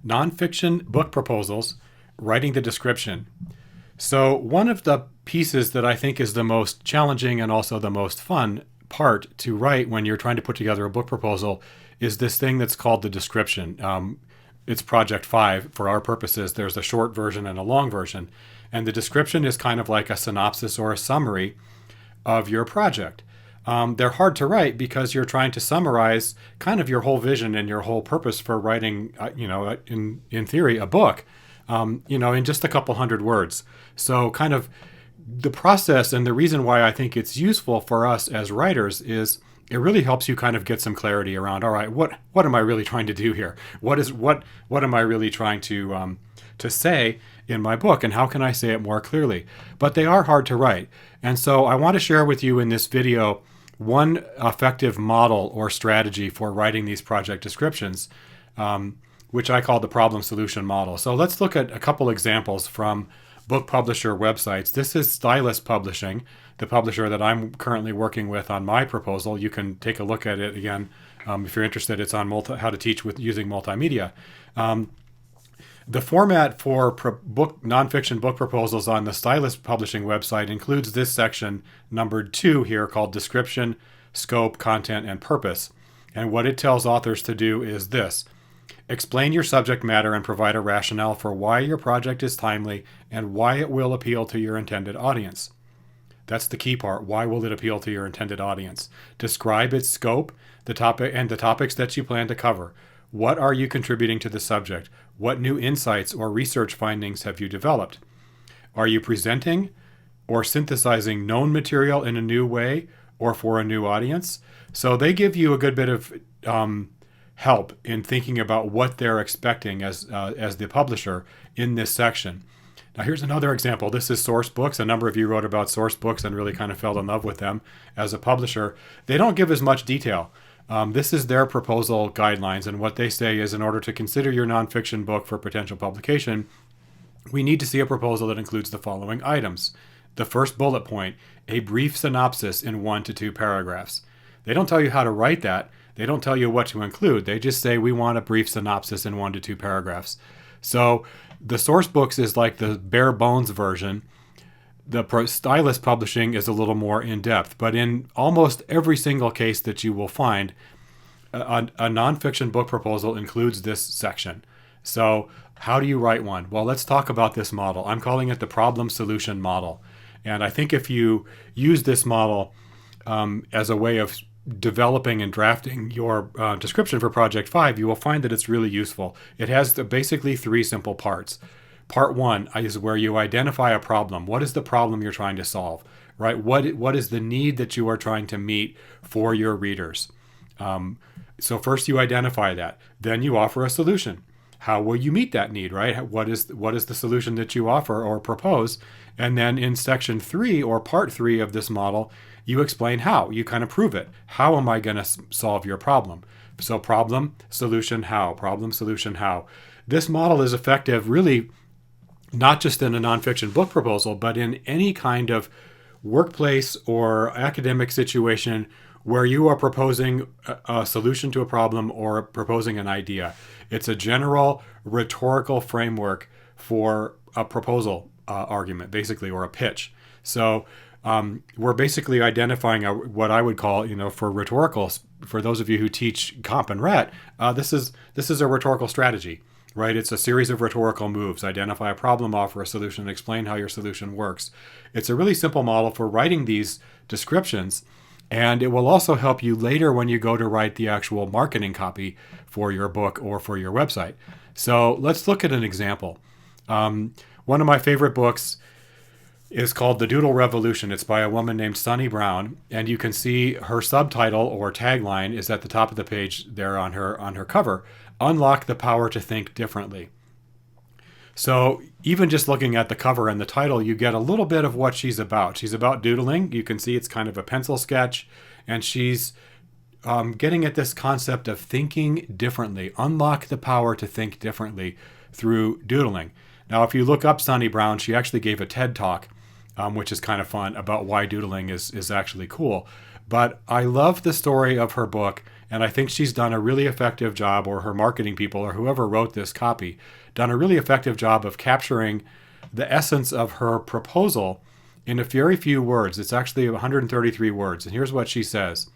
Nonfiction book proposals, writing the description. So, one of the pieces that I think is the most challenging and also the most fun part to write when you're trying to put together a book proposal is this thing that's called the description. It's Project 5 for our purposes. There's a short version and a long version. And the description is kind of like a synopsis or a summary of your project. They're hard to write because you're trying to summarize kind of your whole vision and your whole purpose for writing, in theory, a book, in just a couple hundred words. So kind of the process and the reason why I think it's useful for us as writers is it really helps you kind of get some clarity around, all right, what am I really trying to do here? What am I really trying to say in my book, and how can I say it more clearly? But they are hard to write. And so I want to share with you in this video one effective model or strategy for writing these project descriptions, which I call the problem solution model. So let's look at a couple examples from book publisher websites. This is Stylus Publishing, the publisher that I'm currently working with on my proposal. You can take a look at it again if you're interested. It's on how to teach with using multimedia. The format for nonfiction book proposals on the Stylus Publishing website includes this section numbered 2 here called Description, Scope, Content, and Purpose. And what it tells authors to do is this: explain your subject matter and provide a rationale for why your project is timely and why it will appeal to your intended audience. That's the key part. Why will it appeal to your intended audience? Describe its scope, the topic, and the topics that you plan to cover. What are you contributing to the subject? What new insights or research findings have you developed? Are you presenting or synthesizing known material in a new way or for a new audience? So they give you a good bit of help in thinking about what they're expecting as the publisher in this section. Now here's another example. This is Source Books. A number of you wrote about Source Books and really kind of fell in love with them as a publisher. They don't give as much detail. This is their proposal guidelines, and what they say is in order to consider your nonfiction book for potential publication, we need to see a proposal that includes the following items. The first bullet point, a brief synopsis in 1 to 2 paragraphs. They don't tell you how to write that. They don't tell you what to include. They just say we want a brief synopsis in 1 to 2 paragraphs. So the Source Books is like the bare bones version. The Stylus Publishing is a little more in-depth, but in almost every single case that you will find, a nonfiction book proposal includes this section. So how do you write one? Well, let's talk about this model. I'm calling it the problem solution model. And I think if you use this model as a way of developing and drafting your description for Project 5, you will find that it's really useful. It has basically 3 simple parts. Part 1 is where you identify a problem. What is the problem you're trying to solve, right? What is the need that you are trying to meet for your readers? So first you identify that. Then you offer a solution. How will you meet that need, right? What is the solution that you offer or propose? And then in section 3 or part 3 of this model, you explain how. You kind of prove it. How am I going to solve your problem? So problem, solution, how. Problem, solution, how. This model is effective really not just in a nonfiction book proposal, but in any kind of workplace or academic situation where you are proposing a solution to a problem or proposing an idea. It's a general rhetorical framework for a proposal argument, basically, or a pitch. So we're basically identifying what I would call, for rhetorical, for those of you who teach Comp and Rhet, this is a rhetorical strategy. Right? It's a series of rhetorical moves. Identify a problem, offer a solution, explain how your solution works. It's a really simple model for writing these descriptions, and it will also help you later when you go to write the actual marketing copy for your book or for your website. So let's look at an example. One of my favorite books is called The Doodle Revolution. It's by a woman named Sunny Brown, and you can see her subtitle or tagline is at the top of the page there on her cover. Unlock the power to think differently. So even just looking at the cover and the title, you get a little bit of what she's about. She's about doodling. You can see it's kind of a pencil sketch, and she's getting at this concept of thinking differently. Unlock the power to think differently through doodling. Now, if you look up Sunny Brown, she actually gave a TED Talk, which is kind of fun, about why doodling is actually cool. But I love the story of her book And I think she's done a really effective job, or her marketing people, or whoever wrote this copy, done a really effective job of capturing the essence of her proposal in a very few words. It's actually 133 words. And here's what she says.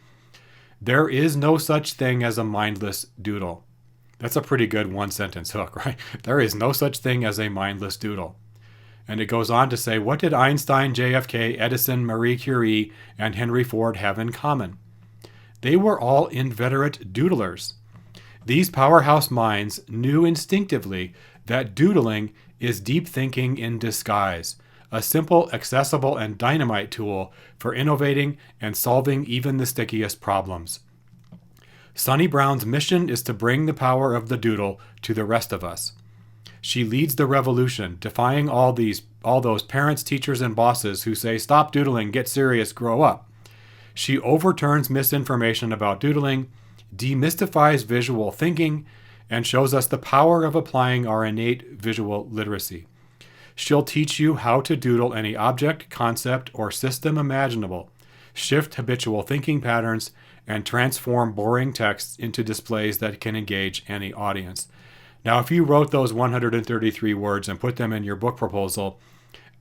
There is no such thing as a mindless doodle. That's a pretty good one-sentence hook, right? There is no such thing as a mindless doodle. And it goes on to say, what did Einstein, JFK, Edison, Marie Curie, and Henry Ford have in common? They were all inveterate doodlers. These powerhouse minds knew instinctively that doodling is deep thinking in disguise, a simple, accessible, and dynamite tool for innovating and solving even the stickiest problems. Sunny Brown's mission is to bring the power of the doodle to the rest of us. She leads the revolution, defying all those parents, teachers, and bosses who say, stop doodling, get serious, grow up. She overturns misinformation about doodling, demystifies visual thinking, and shows us the power of applying our innate visual literacy. She'll teach you how to doodle any object, concept, or system imaginable, shift habitual thinking patterns, and transform boring texts into displays that can engage any audience. Now, if you wrote those 133 words and put them in your book proposal,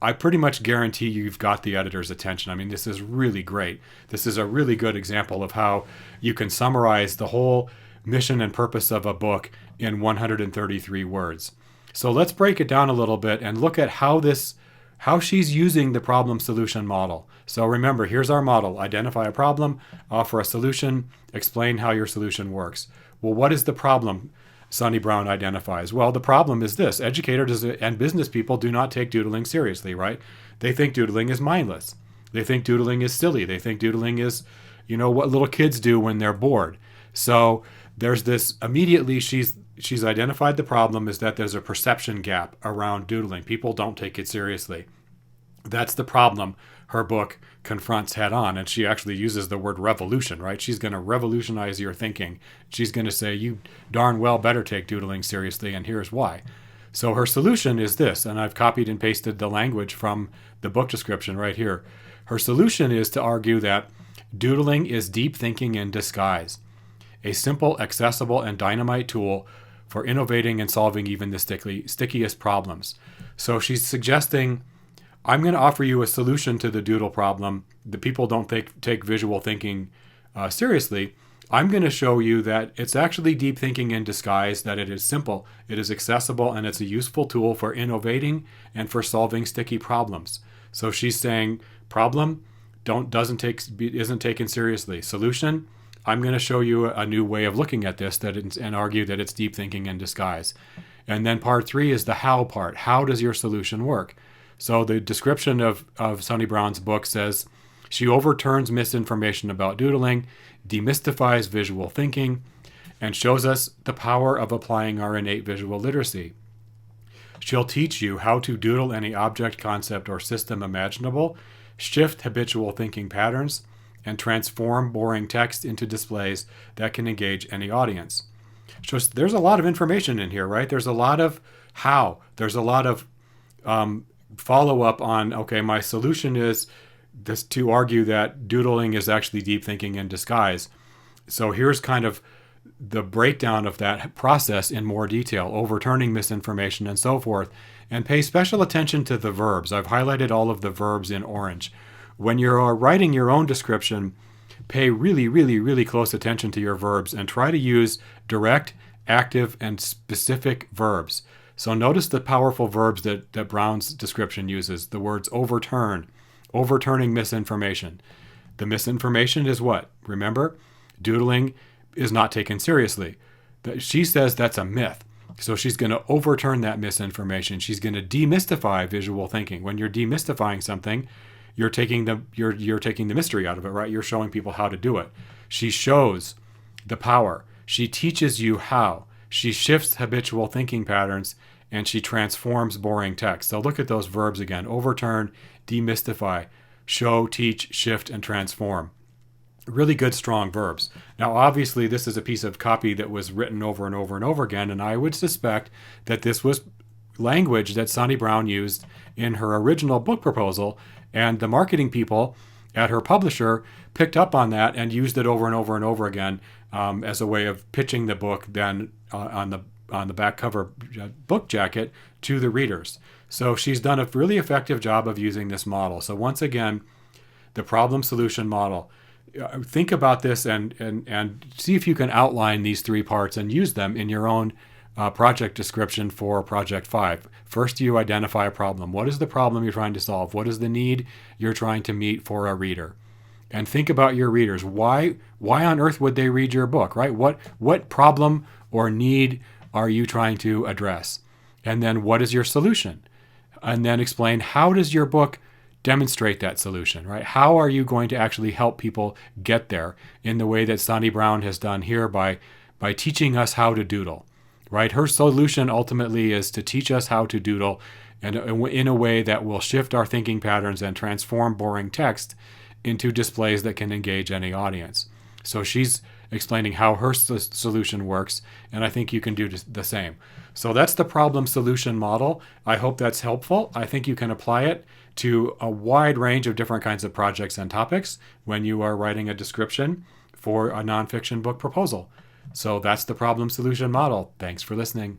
I pretty much guarantee you've got the editor's attention. I mean, this is really great. This is a really good example of how you can summarize the whole mission and purpose of a book in 133 words. So let's break it down a little bit and look at how she's using the problem solution model. So remember, here's our model. Identify a problem, offer a solution, explain how your solution works. Well, what is the problem Sunny Brown identifies? Well, the problem is this. Educators and business people do not take doodling seriously, right? They think doodling is mindless. They think doodling is silly. They think doodling is, what little kids do when they're bored. So there's this, immediately she's identified the problem is that there's a perception gap around doodling. People don't take it seriously. That's the problem her book confronts head on. And she actually uses the word revolution, right? She's going to revolutionize your thinking. She's going to say, you darn well better take doodling seriously, and here's why. So her solution is this, and I've copied and pasted the language from the book description right here. Her solution is to argue that doodling is deep thinking in disguise, a simple, accessible, and dynamite tool for innovating and solving even the stickiest problems. So she's suggesting, I'm going to offer you a solution to the doodle problem. The people don't take visual thinking seriously. I'm going to show you that it's actually deep thinking in disguise, that it is simple, it is accessible, and it's a useful tool for innovating and for solving sticky problems. So she's saying, problem isn't taken seriously. Solution, I'm going to show you a new way of looking at this and argue that it's deep thinking in disguise. And then part 3 is the how part. How does your solution work? So the description of Sunny Brown's book says, she overturns misinformation about doodling, demystifies visual thinking, and shows us the power of applying our innate visual literacy. She'll teach you how to doodle any object, concept, or system imaginable, shift habitual thinking patterns, and transform boring text into displays that can engage any audience. So there's a lot of information in here, right? There's a lot of how. There's a lot of follow-up on, okay, my solution is this, to argue that doodling is actually deep thinking in disguise. So here's kind of the breakdown of that process in more detail, overturning misinformation and so forth, and pay special attention to the verbs. I've highlighted all of the verbs in orange. When you're writing your own description, pay really, really, really close attention to your verbs and try to use direct, active, and specific verbs. So notice the powerful verbs that Brown's description uses. The words overturn, overturning misinformation. The misinformation is what? Remember, doodling is not taken seriously. She says that's a myth. So she's going to overturn that misinformation. She's going to demystify visual thinking. When you're demystifying something, you're taking the mystery out of it, right? You're showing people how to do it. She shows the power. She teaches you how. She shifts habitual thinking patterns, and she transforms boring text. So look at those verbs again. Overturn, demystify, show, teach, shift, and transform. Really good, strong verbs. Now, obviously, this is a piece of copy that was written over and over and over again, and I would suspect that this was language that Sunny Brown used in her original book proposal, and the marketing people at her publisher picked up on that and used it over and over and over again as a way of pitching the book then on the back cover book jacket to the readers. So she's done a really effective job of using this model. So once again, the problem solution model. Think about this and see if you can outline these three parts and use them in your own project description for Project 5. First, you identify a problem. What is the problem you're trying to solve? What is the need you're trying to meet for a reader? And think about your readers. Why on earth would they read your book, right? What problem or need are you trying to address? And then what is your solution? And then explain, how does your book demonstrate that solution, right? How are you going to actually help people get there in the way that Sani Brown has done here by teaching us how to doodle, right? Her solution ultimately is to teach us how to doodle and in a way that will shift our thinking patterns and transform boring text into displays that can engage any audience. So she's explaining how her solution works, and I think you can do the same. So that's the problem solution model. I hope that's helpful. I think you can apply it to a wide range of different kinds of projects and topics when you are writing a description for a nonfiction book proposal. So that's the problem solution model. Thanks for listening.